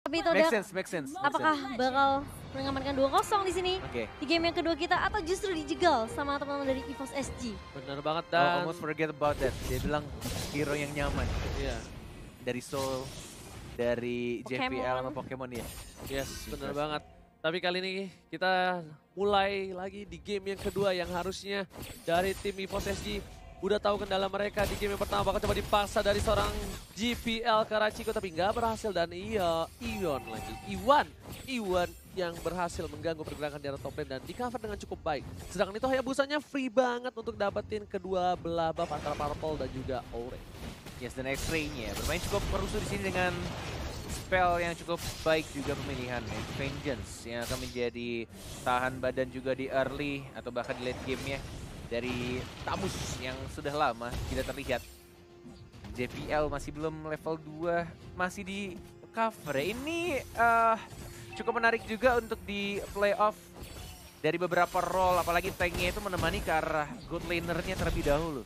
Tapi itu Make sense. apakah bakal mengamankan 2-0 di sini Oke. di game yang kedua kita atau justru dijegal sama teman-teman dari EVOS SG? Bener banget Oh, dan almost forget about that. Dia bilang hero yang nyaman. iya. Dari Soul, dari Pokemon. JPL sama Pokemon ya. Yes, bener banget. Tapi kali ini kita mulai lagi di game yang kedua yang harusnya dari tim EVOS SG udah tahu kendala mereka di game yang pertama bakal coba dipaksa dari seorang GPL Karachiko tapi nggak berhasil dan iya Iwan yang berhasil mengganggu pergerakan di arah top lane dan di cover dengan cukup baik. Sedangkan itu Hayabusanya free banget untuk dapetin kedua belah buff antara Purple dan juga Orange. Yes, dan X-Ray-nya bermain cukup merusuh di sini dengan spell yang cukup baik juga pemilihannya. Vengeance yang akan menjadi tahan badan juga di early atau bahkan di late game-nya dari Tamus yang sudah lama tidak terlihat. JPL masih belum level 2, masih di cover. Ini cukup menarik juga untuk di playoff dari beberapa role, apalagi tanknya itu menemani ke arah good lanernya terlebih dahulu.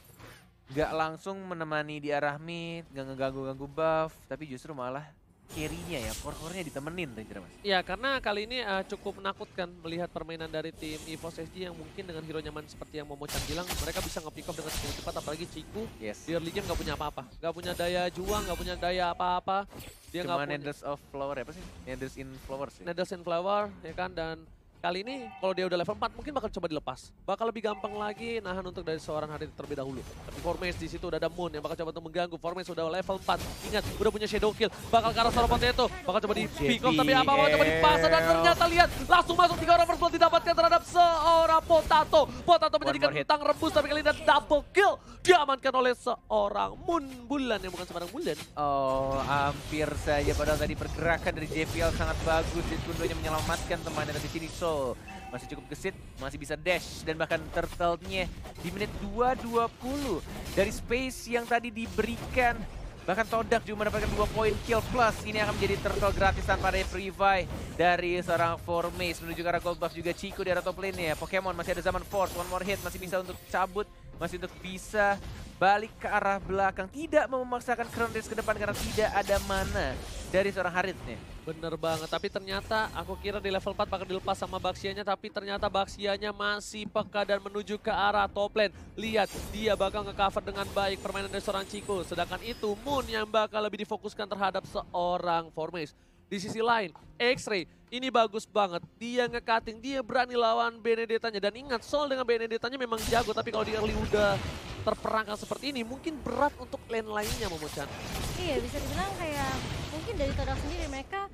Nggak langsung menemani di arah mid, nggak ngeganggu-ganggu buff, tapi justru malah carry-nya ya, core-core-nya ditemenin Ranger Mas. Ya karena kali ini cukup menakutkan melihat permainan dari tim EVOS SG yang mungkin dengan hero nyaman seperti yang Momo-chan bilang mereka bisa nge-pick off dengan cukup cepat apalagi Ciku Yes. di early game nggak punya apa-apa. Nggak punya daya juang, nggak punya daya apa-apa. Dia nggak Cuma punya Needles of Flower apa sih? Needles in Flowers ya? Needles and Flower ya kan dan kali ini kalau dia udah level 4 mungkin bakal coba dilepas. Bakal lebih gampang lagi nahan untuk dari seorang hari terlebih dahulu. Tapi Formace di situ udah ada Moon yang bakal coba untuk mengganggu. Formace udah level 4. Ingat, udah punya Shadow Kill. Bakal ke arah seorang Potato. Bakal coba di pick off tapi apa-apa coba dipaksa dan ternyata lihat langsung masuk 3 orang first blood didapatkan terhadap seorang Potato. Potato menjadikan more hit. tentang rebus tapi kali ini ada double kill. Diamankan oleh seorang Moon Bulan yang bukan sembarang Bulan. Oh, hampir saja padahal tadi pergerakan dari JPL sangat bagus. Kundonya menyelamatkan temannya di sini. So, masih cukup gesit, masih bisa dash dan bahkan turtle-nya di menit 2:20 dari space yang tadi diberikan. Bahkan Todak juga mendapatkan 2 poin kill plus. Ini akan menjadi turtle gratis tanpa ada revive dari seorang Formace menuju ke arah gold buff juga Chico di arah top lane-nya. Pokemon masih ada zaman Force, one more hit masih bisa untuk cabut, masih untuk bisa balik ke arah belakang. Tidak mau memaksakan crown race ke depan karena tidak ada mana dari seorang Harith-nya. Bener banget, tapi ternyata aku kira di level 4 bakal dilepas sama Baxianya, tapi ternyata Baxianya masih peka dan menuju ke arah top lane. Lihat, dia bakal nge-cover dengan baik permainan dari seorang Chico. Sedangkan itu Moon yang bakal lebih difokuskan terhadap seorang Formace. Di sisi lain, X-Ray ini bagus banget. Dia nge-cutting, dia berani lawan Benedetta-nya. Dan ingat, Sol dengan Benedetta-nya memang jago, tapi kalau di early udah terperangkap seperti ini, mungkin berat untuk lane lainnya, Momo-chan. Iya, bisa dibilang kayak mungkin dari Todak sendiri mereka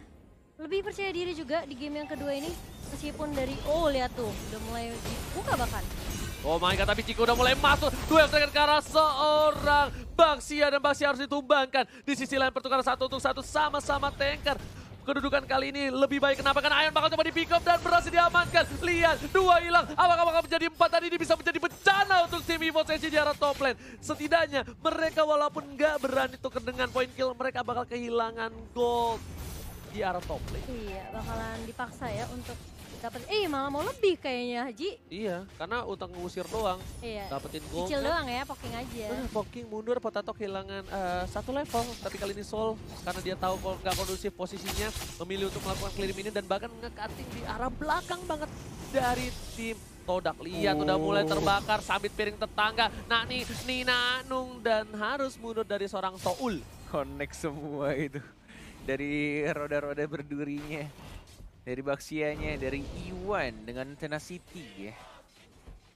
lebih percaya diri juga di game yang kedua ini. Meskipun dari, oh lihat tuh, udah mulai dibuka bahkan. Oh my god, tapi Chico udah mulai masuk. Duel terakhir ke arah seorang Baxia dan Baxia harus ditumbangkan. Di sisi lain pertukaran 1 untuk 1 sama-sama tanker. Kedudukan kali ini lebih baik. Kenapa? Karena Ion bakal coba di pick up dan berhasil diamankan. Lihat, 2 hilang. Apakah bakal menjadi 4 tadi? Ini bisa menjadi bencana untuk tim EVOS SG di arah top lane. Setidaknya mereka walaupun nggak berani tuker dengan point kill, mereka bakal kehilangan gold di arah top lane. Iya, bakalan dipaksa ya untuk dapat. Malah mau lebih kayaknya, Haji. Iya, karena utang ngusir doang. Iya. Dapetin gold. Kecil doang ya, poking aja. Poking mundur, Potato kehilangan 1 level. Tapi kali ini Soul, karena dia tahu kalau nggak kondusif posisinya, memilih untuk melakukan clear ini dan bahkan nge-cutting di arah belakang banget dari tim Todak. Lihat udah mulai terbakar, sambit piring tetangga. Nah nih, Nina Nung dan harus mundur dari seorang Soul. Connect semua itu. Dari roda-roda berdurinya. Dari Baxianya, dari Iwan dengan Tenacity ya.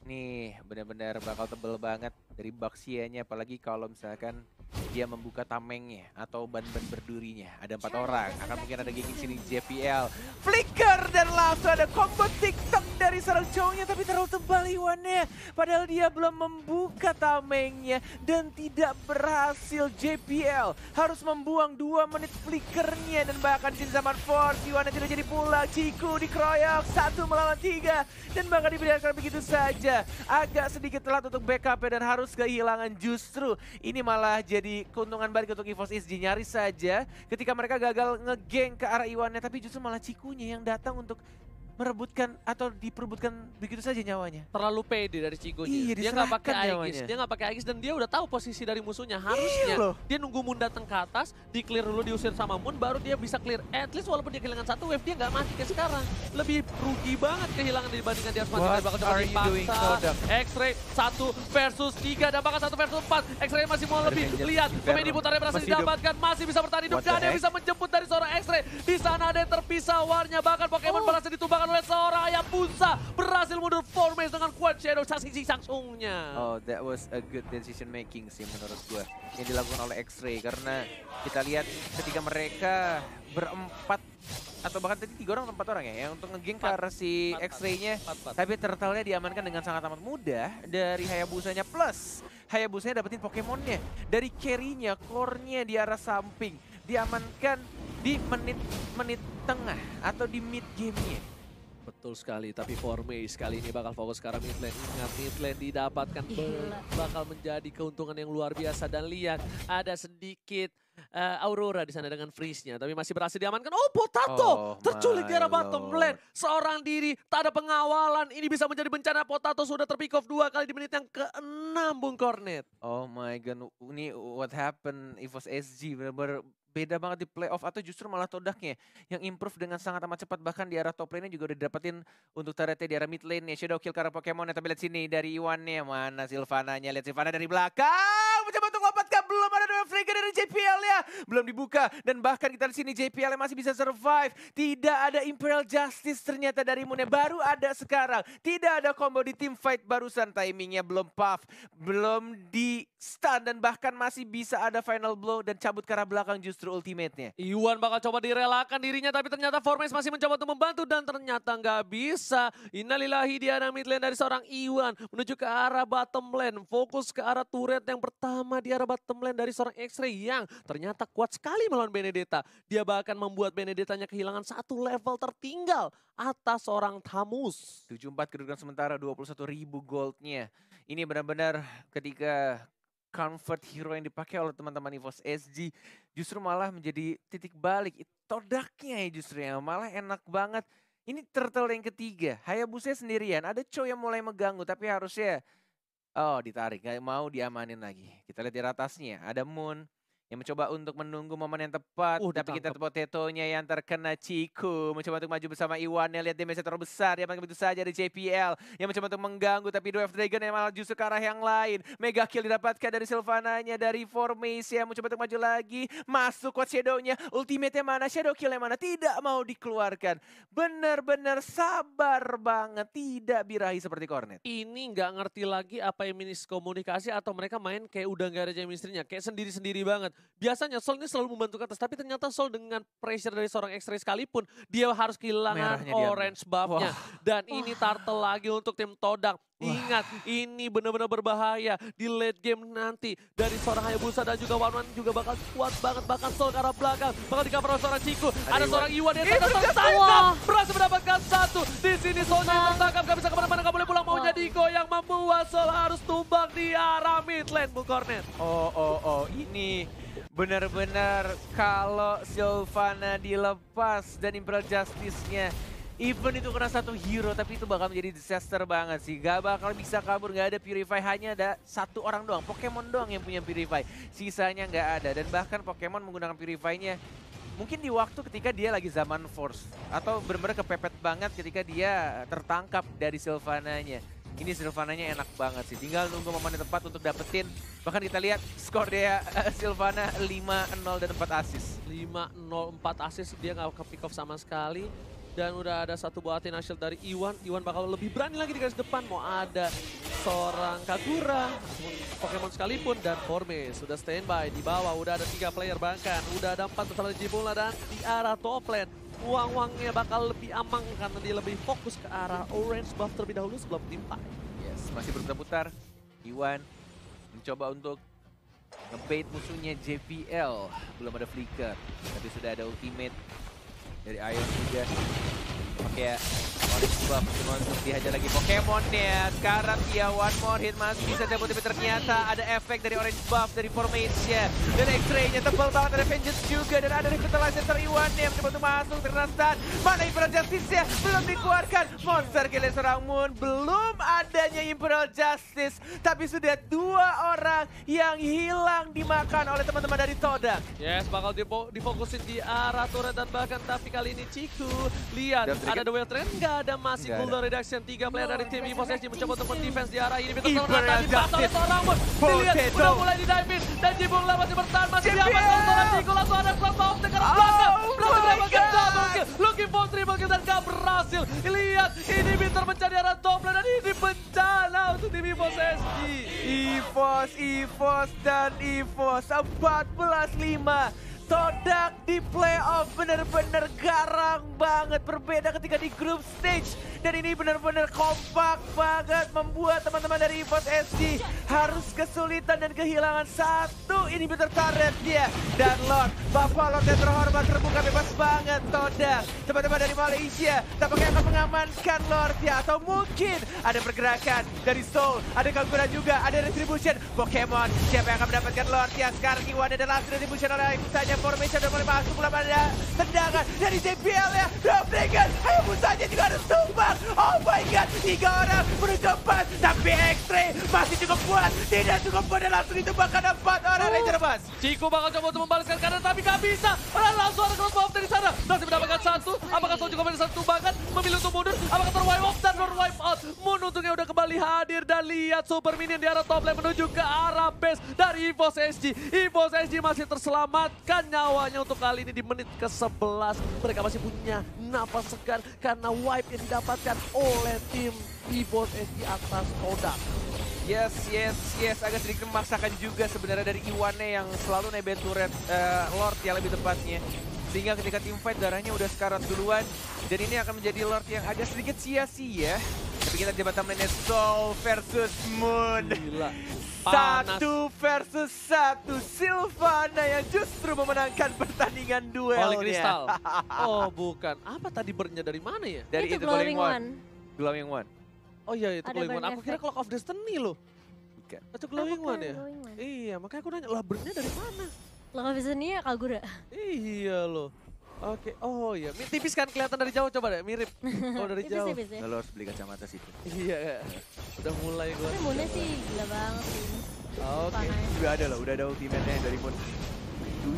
Nih benar-benar bakal tebel banget dari Baxianya, apalagi kalau misalkan dia membuka tamengnya atau ban-ban berdurinya. Ada 4 orang, akan mungkin ada gigi sini JPL. Flicker dan langsung ada combo TikTok dari seorang cowoknya, tapi terlalu tebal Iwannya. Padahal dia belum membuka tamengnya dan tidak berhasil. JPL harus membuang 2 menit flickernya dan bahkan di zaman Force Iwannya tidak jadi pulang. Ciku dikeroyok 1 melawan 3 dan bahkan dibiarkan begitu saja. Agak sedikit telat untuk backup dan harus kehilangan justru. Ini malah jadi keuntungan balik untuk EVOS SG. Nyaris saja ketika mereka gagal ngegeng ke arah Iwannya, tapi justru malah Cikunya yang datang untuk merebutkan atau diperebutkan begitu saja nyawanya. Terlalu pede dari Chico-nya. Iya, Dia nggak pakai diserahkan Aegis, nyawanya. dia nggak pakai Aegis dan dia udah tahu posisi dari musuhnya. Iya Harusnya loh. dia nunggu Moon datang ke atas, di clear dulu diusir sama Moon, baru dia bisa clear. At least walaupun dia kehilangan satu wave, dia nggak mati kayak sekarang. Lebih rugi banget kehilangan dibandingkan dia harus mati. What Dan bakal coba are you doing, Kodak? X-Ray 1 versus 3 dan bahkan 1 versus 4. X-Ray masih mau Ada lebih. Ranger, Lihat, pemain Inferno. di putaran berhasil Masih hidup. didapatkan, masih bisa bertahan hidup. What the Gak ada yang heck? bisa menjemput dari seorang X-Ray. Di sana ada yang terpisah warnya, bahkan Pokemon berhasil ditumbangkan oleh seorang Hayabusa. Berhasil mundur 4 maze dengan Quad Shadow saksi sangsungnya. Oh, that was a good decision making sih menurut gua yang dilakukan oleh X-Ray, karena kita lihat ketika mereka berempat atau bahkan tadi 3 orang atau 4 orang ya yang untuk ngegeng ke arah si X-Ray-nya, tapi turtle-nya diamankan dengan sangat amat mudah dari Hayabusanya, plus Hayabusanya dapetin Pokemonnya dari carry-nya, core-nya di arah samping diamankan di menit tengah atau di mid game-nya. Betul sekali, tapi Formase kali ini bakal fokus ke arah mid lane. Ingat, mid lane didapatkan bakal menjadi keuntungan yang luar biasa. Dan lihat, ada sedikit Aurora di sana dengan freeze-nya, tapi masih berhasil diamankan. Oh, Potato terculik di arah bottom lane. Seorang diri, tak ada pengawalan. Ini bisa menjadi bencana. Potato sudah terpick off 2 kali di menit yang ke-6, Bung Cornet. Oh my god, ini what happened EVOS SG, benar-benar beda banget di playoff, atau justru malah Todaknya yang improve dengan sangat amat cepat, bahkan di arah top lane-nya juga udah dapetin untuk turretnya di arah mid lane-nya. Shadow kill karena Pokemon-nya, tapi lihat sini dari Iwan-nya, mana Sylvana-nya, lihat Sylvana dari belakang, mencoba untuk lompatkah, belum ada dua fragger dari JPL-nya, belum dibuka, dan bahkan kita di sini JPL masih bisa survive. Tidak ada Imperial Justice ternyata dari Moon-nya, baru ada sekarang. Tidak ada combo di team fight barusan, timingnya belum puff, belum di stun, dan bahkan masih bisa ada final blow dan cabut ke arah belakang justru ultimate-nya. Iwan bakal coba direlakan dirinya, tapi ternyata Formase masih mencoba untuk membantu dan ternyata nggak bisa. Innalillahi di arah mid lane dari seorang Iwan menuju ke arah bottom lane. Fokus ke arah turret yang pertama di arah bottom lane dari seorang X-Ray yang ternyata kuat sekali melawan Benedetta. Dia bahkan membuat Benedettanya kehilangan 1 level tertinggal atas seorang Tamus. 7-4 kedudukan sementara, 21.000 goldnya. Ini benar-benar ketika comfort hero yang dipakai oleh teman-teman EVOS SG justru malah menjadi titik balik. Todaknya ya justru yang malah enak banget. Ini turtle yang ketiga, Hayabusa sendirian. Ada Cho yang mulai mengganggu, tapi harusnya ditarik, gak mau diamanin lagi. Kita lihat di atasnya, ada Moon yang mencoba untuk menunggu momen yang tepat, tapi kita Potato-nya yang terkena Chico, mencoba untuk maju bersama Iwan-nya, lihat damage terlalu besar, dia begitu saja dari JPL yang mencoba untuk mengganggu, tapi Dwarf Dragon yang malah justru ke arah yang lain. Mega kill didapatkan dari Sylvana-nya, dari Formase yang mencoba untuk maju lagi, masuk Quad Shadow-nya, ultimate-nya mana, Shadow kill-nya mana, tidak mau dikeluarkan. Benar-benar sabar banget, tidak birahi seperti Cornet. Ini nggak ngerti lagi apa yang miskomunikasi atau mereka main kayak udah nggak ada chemistry-nya, kayak sendiri-sendiri banget. Biasanya Sol ini selalu membantu ke atas, tapi ternyata Sol dengan pressure dari seorang X-Ray sekalipun, dia harus kehilangan orange buff-nya. Dan ini turtle lagi untuk tim Todak. Ingat, ini benar-benar berbahaya di late game nanti. Dari seorang Hayabusa dan juga Wanwan juga bakal kuat banget. Bahkan Sol ke arah belakang, bakal di-cover oleh seorang Chico. Ada seorang Iwan yang tertangkap, berhasil mendapatkan 1. Di sini Solnya tertangkap, gak bisa kemana-mana, gak boleh pulang. Maunya Diko yang membuat Sol harus tumbang di arah mid lane, Bung Cornet. Ini benar-benar kalau Sylvana dilepas dan Imperial Justice-nya, even itu kena 1 hero, tapi itu bakal menjadi disaster banget sih. Gak bakal bisa kabur, gak ada Purify, hanya ada 1 orang doang, Pokemon doang yang punya Purify. Sisanya gak ada, dan bahkan Pokemon menggunakan Purify-nya mungkin di waktu ketika dia lagi zaman Force, atau benar-benar kepepet banget ketika dia tertangkap dari Sylvana-nya. Ini Sylvana-nya enak banget sih, tinggal nunggu momen yang tepat untuk dapetin. Bahkan kita lihat skor dia Sylvana 5-0 dan 4 assist. 5-0, 4 assist, dia gak ke pick off sama sekali. Dan udah ada 1 buah Athena Shield dari Iwan. Iwan bakal lebih berani lagi di garis depan. Mau ada seorang Kagura, Pokemon sekalipun, dan Formase sudah standby di bawah. Udah ada 3 player bahkan. Udah ada 4 bersama Jibula dan di arah top lane. Uang-uangnya bakal lebih aman karena dia lebih fokus ke arah orange buff terlebih dahulu sebelum tim fight. Yes, masih berputar-putar. Iwan mencoba untuk ngebait musuhnya JPL. Belum ada flicker, tapi sudah ada ultimate dari Ion juga. Oke ya, Orange Buff cuma untuk dihajar lagi Pokemonnya. Sekarang dia one more hit masih bisa tembus, tapi ternyata ada efek dari Orange Buff dari formation. Dan X-ray-nya tebal banget, ada Vengeance juga. Dan ada Revitalizer dari Iwan-nya mencoba untuk masuk, terkena stun. Mana Imperial Justice-nya? Belum dikeluarkan. Monster kill seorang Moon. Belum adanya Imperial Justice. Tapi sudah 2 orang yang hilang dimakan oleh teman-teman dari Todak. Yes, bakal difokusin di arah turret dan bahkan tapi kali ini Ciku. Lihat, ada duel trend, nggak ada, masih cooldown reduction. 3 player dari tim EVOS SG mencoba untuk mendefense di arah ini. Tadi dibahas oleh seorang Moon. Dilihat, udah mulai di-dive-in. Dan Jibung masih bertahan, masih diaman oleh seorang Ciku. Langsung ada Club Off ke arah belakang. Belakang mendapatkan double kill. Looking for triple kill dan gak berhasil. Lihat, ini Bitter mencari arah top lane dan ini bencana untuk tim EVOS SG. EVOS dan EVOS 14-5. Todak di playoff bener-bener garang banget, berbeda ketika di group stage. Dan ini bener-bener kompak banget, membuat teman-teman dari EVOS SG harus kesulitan dan kehilangan satu inhibitor turret dia. Dan Lord, Bapak Lord yang terhormat terbuka bebas banget Todak. Teman-teman dari Malaysia tampaknya akan mengamankan Lord ya. Atau mungkin ada pergerakan dari Soul, ada Kagura juga, ada Retribution. Pokemon, siapa yang akan mendapatkan Lord ya? Sekarang Iwan dan langsung Retribution oleh misalnya formation dan mulai masuk, belum ada tendangan dari JPL ya. Droplingan, Hayabusanya juga harus tumbang. Oh my god, 3 orang menuju 4. Tapi X-Ray masih cukup kuat. Tidak cukup kuat dan langsung ditumbangkan 4 orang Ranger Bus. Ciku bakal coba untuk membalaskan kanan tapi gak bisa. Dan langsung ada cross off dari sana. Masih mendapatkan 1. Apakah Soul juga mendapatkan 1 tumbangan? Memilih untuk mundur. Apakah terwipe off dan wipe out? Moon untungnya udah kembali hadir dan lihat Super Minion di arah top lane menuju ke arah base dari EVOS SG. EVOS SG masih terselamatkan nyawanya untuk kali ini di menit ke-11. Mereka masih punya nafas segar karena wipe yang didapatkan oleh tim EVOS SG atas Todak. Yes. Agak sedikit memaksakan juga sebenarnya dari Iwane yang selalu nebeng turret Lord ya lebih tepatnya. Sehingga ketika tim fight darahnya udah sekarat duluan. Dan ini akan menjadi Lord yang agak sedikit sia-sia. Tapi kita di bottom lane Soul versus Moon. Gila. 1 versus 1. Sylvana yang justru memenangkan pertandingan duelnya. Holy Crystal. Oh bukan. Apa tadi burn-nya dari mana ya? Dari itu Glowing One. Glowing One. Oh iya itu Ada Glowing One. burn Aku kira effect. Clock of Destiny loh. Bukan. Itu Glowing Bukan, One ya? Glowing One. Iya makanya aku nanya, lah burn-nya dari mana? Lo gak bisa nih ya Kagura. Iya loh. Oke, oh iya. Tipis kan kelihatan dari jauh, coba deh mirip. Oh dari jauh. Tipis ya. Lalu harus beli kacamata situ. Iya, udah mulai gue. Tapi Moonnya sih gila banget sih ini. Oke. Panai. Udah ada ultimate-nya dari Moon.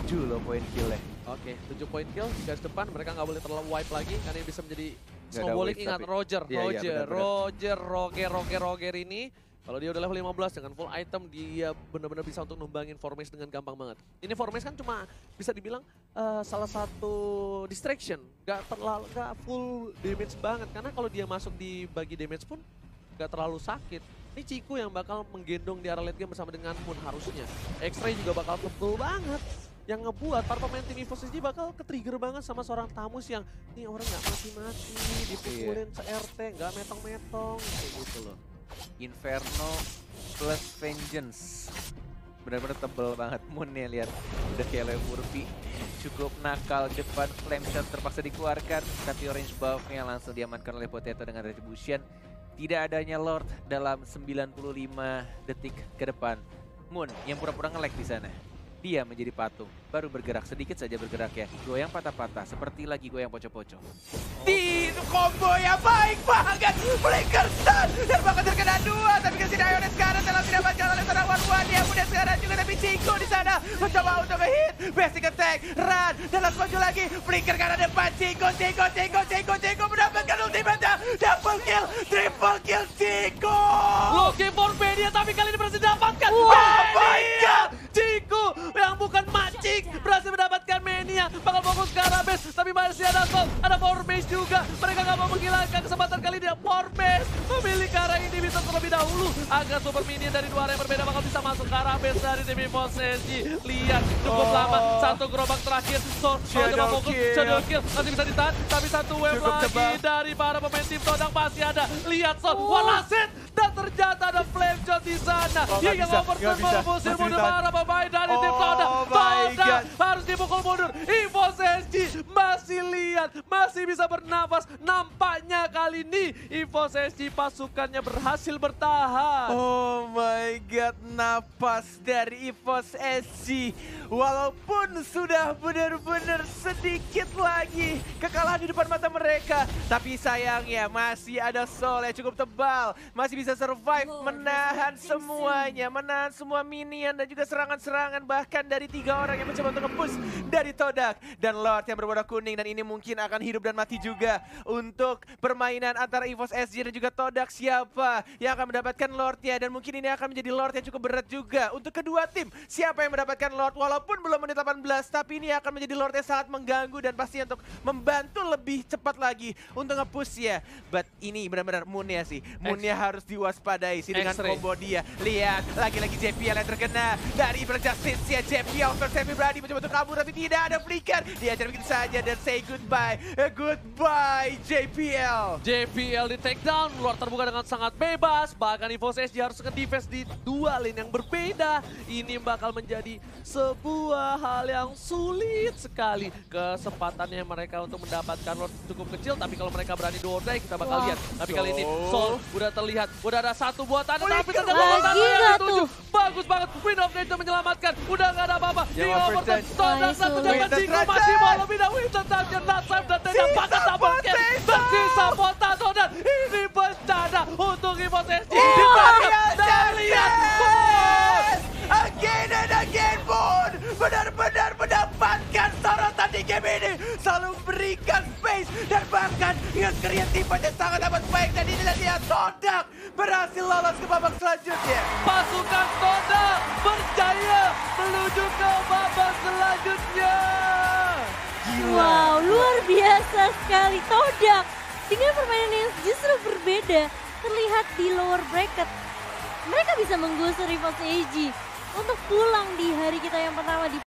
7 loh poin kill-nya. Oke, 7 poin kill, garis depan mereka nggak boleh terlalu wipe lagi karena ini bisa menjadi Nggak ada snowballing. wave, Ingat tapi- Roger, Iya, Roger, Roger ini kalau dia udah level 15 dengan full item dia benar-benar bisa untuk numbangin Formace dengan gampang banget. Ini Formace kan cuma bisa dibilang salah satu distraction, nggak full damage banget karena kalau dia masuk di bagi damage pun nggak terlalu sakit. Ini Ciku yang bakal menggendong di arah late game bersama dengan Moon harusnya. X-Ray juga bakal tebel banget. Yang ngebuat para pemain tim EVOS SG bakal ke-trigger banget sama seorang Tamus yang nih orang nggak mati-mati, dipukulin se-RT, nggak metong-metong, kayak gitu loh. Inferno plus Vengeance. Benar-benar tebel banget Moonnya, lihat. Udah kayak Leo Murphy. Cukup nakal depan, flame shot terpaksa dikeluarkan. Tapi orange buff-nya langsung diamankan oleh Potato dengan Retribution. Tidak adanya Lord dalam 95 detik ke depan. Moon yang pura-pura nge-lag di sana. Dia menjadi patung, baru bergerak sedikit saja bergerak ya. Goyang patah-patah, seperti lagi goyang poco-poco. Di combo yang baik banget, Flicker Stun, dan bahkan terkena 2, tapi kasih Ionis sekarang telah didapatkan oleh seorang One yang mudah sekarang juga, tapi Chico di sana mencoba untuk nge-hit, basic attack, run, dan langsung maju lagi, Flicker karena depan, Chico mendapatkan ultimate-nya, double kill, triple kill, Chico! Looking for Mania tapi kali ini berhasil dapatkan. Oh my God! Ciku yang bukan macik berhasil mendapatkan Mania, bakal fokus ke arah base tapi masih ada Soul, ada Formace juga. Mereka gak mau menghilangkan kesempatan kali ini. Formace memilih ke arah ini bisa terlebih dahulu agar Super Minion dari dua arah yang berbeda bakal bisa masuk ke arah base dari tim EVOS SG. Lihat cukup lama, satu gerobak terakhir Soul coba fokus, shadow kill masih bisa ditahan tapi satu wave Cukup lagi tebal dari para pemain tim Todak masih ada. Lihat Soul, one last hit dan ternyata ada flame shot di sana. Oh, nggak Hingga bisa, Overton nggak bisa. mengusir Masih mundur ditahan. para pemain dari tim Toda. Oh my Toda God. harus dipukul mundur. EVOS SG masih lihat, masih bisa bernafas. Nampaknya kali ini EVOS SG pasukannya berhasil bertahan. Oh my god, napas dari EVOS SG. Walaupun sudah benar-benar sedikit lagi kekalahan di depan mata mereka. Tapi sayangnya masih ada Soul yang cukup tebal. Masih bisa survive, menahan semuanya. Menahan semua minion dan juga serangan-serangan. Bahkan dari 3 orang yang mencoba untuk nge-push dari Todak. Dan Lord yang berwarna kuning. Dan ini mungkin akan hidup dan mati juga untuk permainan antara EVOS SG dan juga Todak. Siapa yang akan mendapatkan Lordnya, dan mungkin ini akan menjadi Lord yang cukup berat juga untuk kedua tim. Siapa yang mendapatkan Lord walaupun belum menit 18, tapi ini akan menjadi Lord yang sangat mengganggu dan pasti untuk membantu lebih cepat lagi untuk nge-push ya. But ini benar-benar Moonnya sih. Moonnya harus diwaspadai sih dengan X-ray. combo dia. Lihat, lagi-lagi JPL yang terkena dari Evil Justice ya. JPL versus Brady mencoba untuk kabur tapi tidak ada flicker. Dia ajar begitu saja dan say goodbye. Goodbye JPL. JPL di take down, luar terbuka dengan sangat bebas. Bahkan EVOS SG harus nge-defense di 2 lane yang berbeda. Ini bakal menjadi sebuah hal yang sulit sekali. Kesempatannya mereka untuk mendapatkan Lord cukup kecil, tapi kalau mereka berani do or die kita bakal lihat. Tapi kali ini Soul udah terlihat, udah ada satu buat tanda, tapi ternyata Lagi buat tanda yang nggak dituju. tuh? Bagus banget, Wind of Nature menyelamatkan. Udah gak ada apa-apa. Di Yang Overton, overtime. Todak Nice, satu Soul. jaman Winter Jinggo Touch. masih mau lebih dari Winter Touch. Natsam dan tenda pakai double kill. Tersisa Potato dan ini bencana untuk EVOS SG. Ditangkap dan lihat. Again and again, Moon benar-benar mendapatkan sorotan di game ini. Selalu memberikan space dan bahkan dengan kreativitas yang sangat amat baik. Dan ini dia Todak berhasil lolos ke babak selanjutnya. Pasukan Toda berjaya menuju ke babak selanjutnya. Wow, luar biasa sekali Todak. Dengan permainan yang justru berbeda, terlihat di lower bracket. Mereka bisa menggusur EVOS SG untuk pulang di hari kita yang pertama di